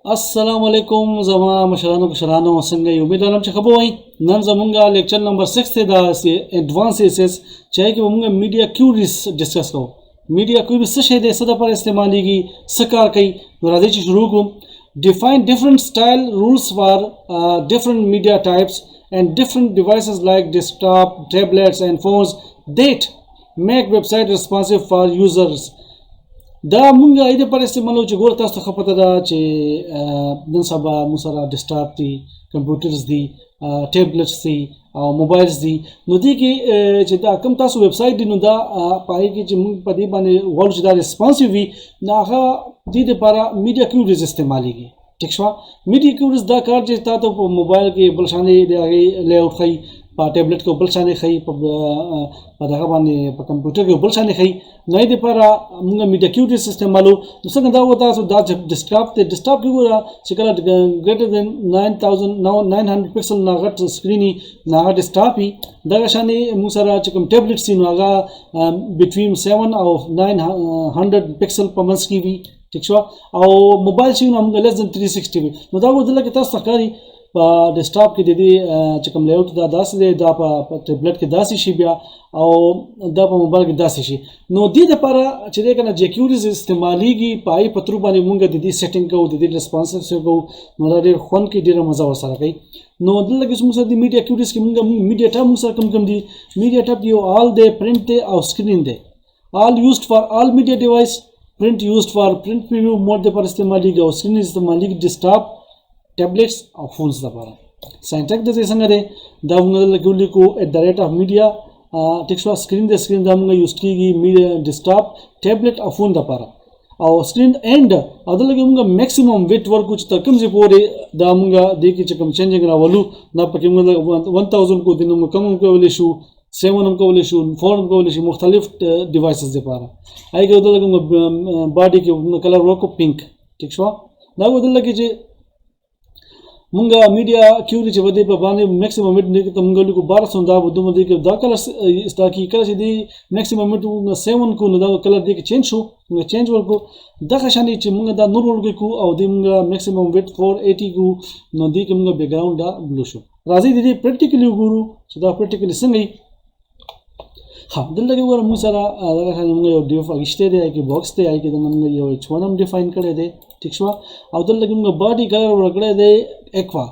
अस्सलाम वालेकुम जमा मशरानो कशरानो संगे उम्मीद आलम च खबो वही नन जमुंगा लेक्चर नंबर 6 थे दा से एडवांस सीएसएस चाहे कि वमुंगा मीडिया क्यूरीज डिस्कस को मीडिया क्यूरीज से दे सदा पर इस्तेमाली की सकार कई राजे शुरू को define different style rules for different media types and different devices like desktop tablets and phones that make website responsive for users دا مونږ اېده پر استعمالو چې ګور تاسو ته خپته ده چې نن سبا موږ ډیسکټاپ دي کمپیوټرز دي ټیبلټس دي او موبایلز دي نو دې کې چې دا کوم تاسو ویب سټ دی نو دا پای کې چې موږ په دې باندې ول چې دا ریسپانسیو وي نو هغه دې لپاره میډیا کیوريز استعماليږي ټیک شو میډیا کیوريز دا کار چې تاسو په موبایل کې بل شانې دی هغه لے اوټ خي په ټیبلټ کې بل شانې خي په دغه باندې په کمپیوټر کې بل شانې خي نو دې لپاره موږ میډیا کیوريز استعمالو نو څنګه دا وتا سو دا ډیسکټاپ ته ډیسکټاپ کې ګوره چې کله ګریټر دین 900 پکسل ناغټ سکرینی ناغټ ډیسکټاپ دا شانې موږ سره چې کوم ټیبلټ سي نو هغه بټوین 7 او 900 پکسل په منځ کې وي ٹھیک شو او موبایل شي نو موږ لیس دن 360 وي نو دا ودل کې تاسو ښکاری په ډیسکټاپ کې د دې چې کوم لیاوټ دا داسې دی دا په ټیبلټ کې داسې شي بیا او دا په موبایل کې داسې شي نو دې لپاره چې دا کنه جیکیوريز استعماليږي پای پترو باندې موږ د دې سیټینګ کوو د دې ریسپانسیو سره کوو نو دا ډېر خون کې ډېر مزه ورسره کوي نو دلته کې موږ د میډیا کیوريز کې موږ میډیا ټاب موږ سره کم دي میډیا ټاب یو آل دی پرنٹ دی او سکرین دی all used for all media device print used for print preview mode de par istemaliga او screen istemaliga desktop tablets او phones لپاره syntax د څنګه ده دا موږ لیکو @ media ټیکسټ سکرین د سکرین دا موږ یوز کیږي میډیا desktop tablet او phone لپاره او screen end او دلته موږ maximum weight ورکو چې کوم ځای پورې دا موږ د کې چې کوم چینجینګ راولو دا پکې موږ 1000 کو دینو کوم کولې شو 7 هم کولای شو 4 هم کولای شي مختلف ډیوایسز لپاره هغه دلته باډي کې کلر ورکو پینک ٹھیک شو دا ودل کې چې مونږه میډیا کیوري چې بده په باندې میکسیمم میټ نه ته مونږ لیکو 1200 دا بده مده کې دا کلر استاکی کله چې دی میکسیمم میټ 7 کو نو دا کلر دی کې چینج شو موږ چینج ورکو دا خشانې چې مونږ دا نور ورکو او د مونږ میکسیمم ویټ 480 کو نو دی کې مونږ بیک ګراوند دا بلو شو راځي دې پریکټیکلی وګورو چې دا پریکټیکلی څنګه ها دلته کې ور موږ سره دا څنګه موږ یو ډیف اگشته دی کې باکس ته آی کې موږ یو H1 هم ډیفاین کړی دی ٹھیک شو او دلته کې موږ باډي کلر ورکړی دی اکوا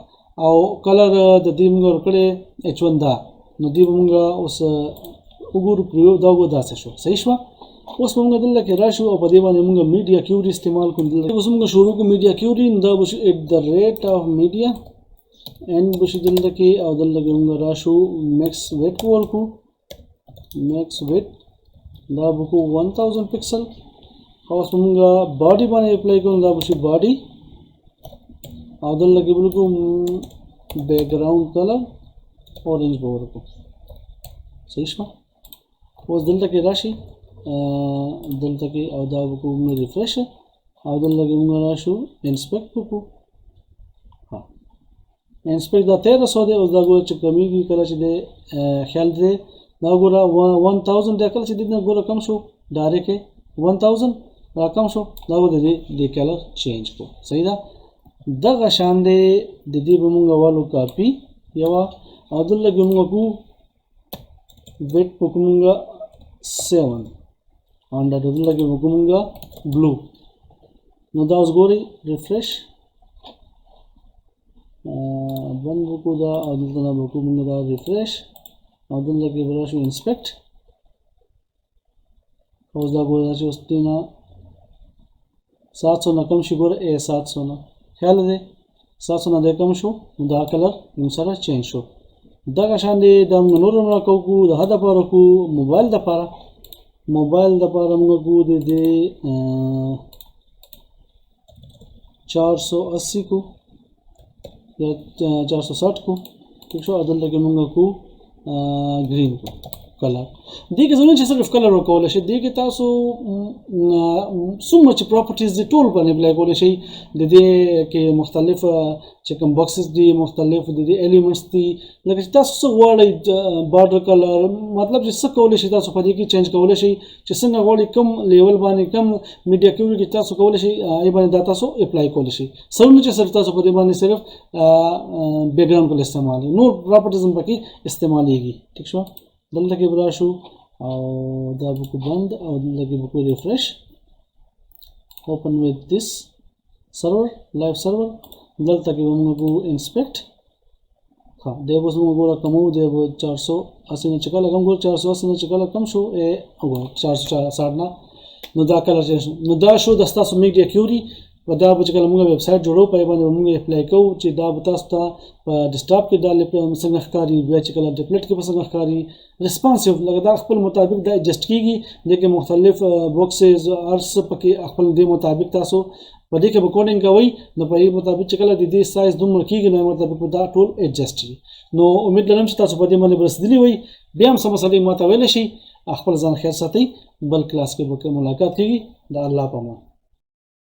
او کلر د دې موږ ورکړی H1 دا نو دی موږ اوس وګورو پریو دا وګدا څه شو صحیح شو اوس موږ دلته کې راشو او په دې باندې موږ میډیا کیوري استعمال کوو دلته اوس موږ شروع کوو میډیا کیوري دا بش @media and بش دلته کې او دلته کې موږ راشو میکس ویټ ورکو max width دا بکو 1000 پکسل او څنګه باډي باندې اپلای کوم دا بشي باډي او دلته کې بلکو بیک ګراوند کلر اورنج باور کو صحیح شو اوس دلته کې راشي دلته کې او دا بکو موږ ریفریش او دلته کې موږ راشو انسپیکټ کو ها انسپیکټ دا 1300 دی او دا ګور چې کمیږي کله چې خیال دی دا ګوره 1000 د کله چې د ګوره کم شو ډایرکټ 1000 را کم شو دا و د کلر چینج کو صحیح ده دغه شان دی د دې به موږ والو کاپی یو او دلته موږ کو ویټ پکومګه 7 ان دا دلته پکومګه بلو نو دا اوس ګوري ریفریش بند کو دا او دلته پکومګه دا ریفریش او دلته کې براشو انسپیکټ اوس دا ګورئ چې اوس تینا 700 نه کم شي ګوره 700 نه خیال دی 700 نه کم شو دا کلر موږ سره چینج شو دا شان دی د نور نه کوو د هدا پر کو موبایل د پر موږ کو د 480 کو یا 460 کو ٹھیک شو عدل کې موږ کو green کو کلر دې کې ضروري چې صرف کلر ورکول شي دې کې تاسو څومره چې پراپرټیز دي ټول باندې اپلای کول شي د دې کې مختلف چې کوم باکسز دي مختلف د دې الیمنټس دي لکه چې تاسو څه غواړئ بارډر کلر مطلب چې څه کول شي تاسو په دې کې چینج کول شي چې څنګه غواړئ کوم لیول باندې کوم میډیا کیوري کې تاسو کول شي ای باندې دا تاسو اپلای کول شي سمونه چې صرف تاسو په دې باندې صرف بیک ګراوند کول استعمال نور پراپرټیز هم پکې استعمالېږي ٹھیک شو دلته کې برا شو او دا بکو بند او دلته کې بکو ریفریش open with this server live server دلته کې موږ انسپیکټ ها دا اوس موږ ګورو کومو د 480 نه چکه لګم ګور 480 نه چکه کم شو او 460 نو دا کلر نو دا شو د تاسو میډیا کیوري و دا به چې کله موږ ویب سایټ جوړو په باندې موږ اپلای کوو چې دا به تاسو ته په ډیسکټاپ کې دا څنګه ښکاري بیا چې کله ټیپلیټ کې به څنګه ښکاري ریسپانسیو لکه دا خپل مطابق دا ایڈجسټ کیږي د کې مختلف باکسز ارس پکې خپل دې مطابق تاسو په دې کې به کوډینګ کوئ نو په دې مطابق چې کله د دې سایز دومره کیږي نو مطابق دا ټول ایڈجسټ وي نو امید لرم چې تاسو په دې باندې برسېدلی وي بیا هم څه مسلې ماته ویلی شي خپل ځان خیر ساتئ بل کلاس کې به ملاقات کیږي د الله په امان